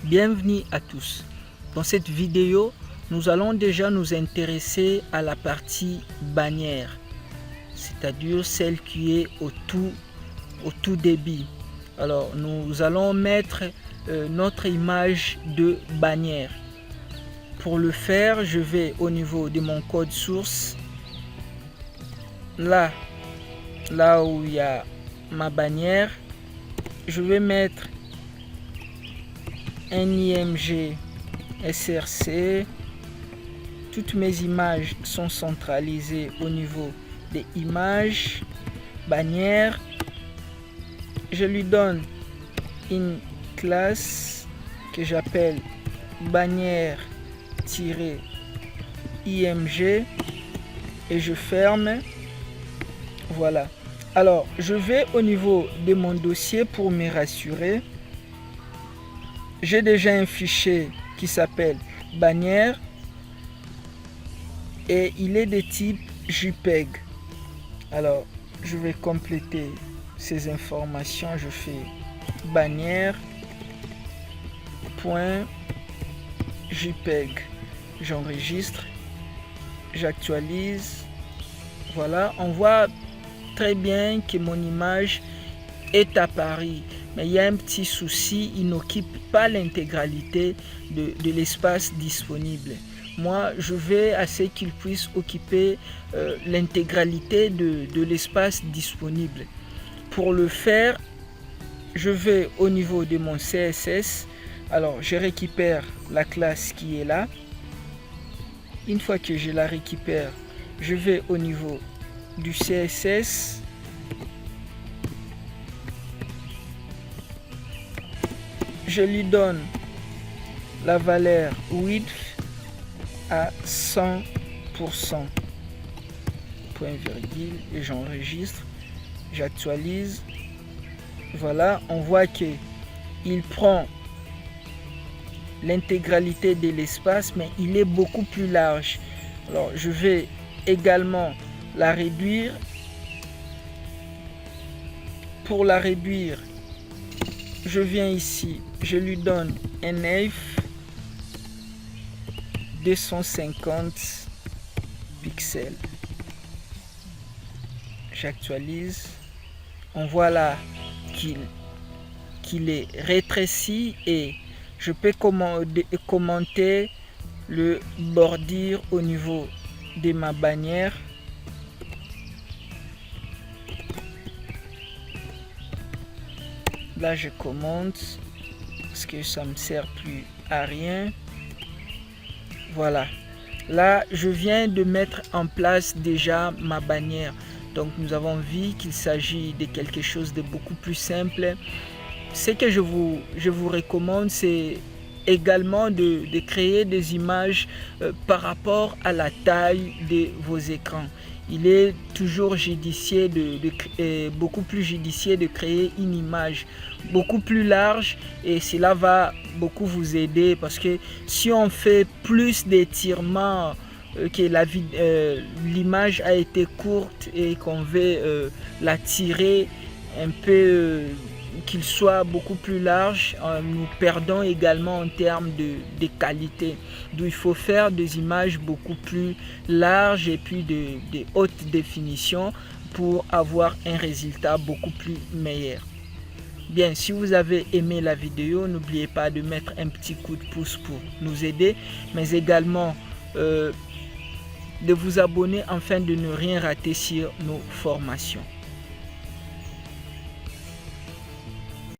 Bienvenue à tous. Dans cette vidéo, nous allons déjà nous intéresser à la partie bannière, c'est-à-dire celle qui est au tout début. Alors, nous allons mettre notre image de bannière. Pour le faire, je vais au niveau de mon code source, là où il y a ma bannière, je vais mettre un IMG SRC. Toutes mes images sont centralisées au niveau des images bannière. Je lui donne une classe que j'appelle bannière-img et je ferme. Voilà. Alors, je vais au niveau de mon dossier pour me rassurer. J'ai déjà un fichier qui s'appelle bannière et il est de type JPEG. Alors, je vais compléter ces informations. Je fais bannière.jpeg. J'enregistre, j'actualise. Voilà, on voit très bien que mon image est apparue. Mais il y a un petit souci, il n'occupe pas l'intégralité de l'espace disponible. Moi, je vais à ce qu'il puisse occuper l'intégralité de l'espace disponible. Pour le faire, je vais au niveau de mon CSS. Alors, je récupère la classe qui est là. Une fois que je la récupère, je vais au niveau du CSS. Je lui donne la valeur width à 100%. Point virgule et j'enregistre. J'actualise. Voilà, on voit que il prend l'intégralité de l'espace, mais il est beaucoup plus large. Alors, je vais également la réduire. Pour la réduire, je viens ici, je lui donne un nef 250 pixels. J'actualise. On voit là qu'il est rétréci et je peux commenter le bordure au niveau de ma bannière. Là, je commente parce que ça ne me sert plus à rien. Voilà. Là, je viens de mettre en place déjà ma bannière. Donc, nous avons vu qu'il s'agit de quelque chose de beaucoup plus simple. Ce que je vous recommande, c'est également de créer des images par rapport à la taille de vos écrans. Il est toujours judicieux beaucoup plus judicieux de créer une image beaucoup plus large et cela va beaucoup vous aider parce que si on fait plus d'étirements que l'image a été courte et qu'on veut la tirer un peu qu'il soit beaucoup plus large, nous perdons également en termes de qualité. D'où il faut faire des images beaucoup plus larges et puis de haute définition pour avoir un résultat beaucoup plus meilleur. Bien, si vous avez aimé la vidéo, n'oubliez pas de mettre un petit coup de pouce pour nous aider, mais également de vous abonner afin de ne rien rater sur nos formations.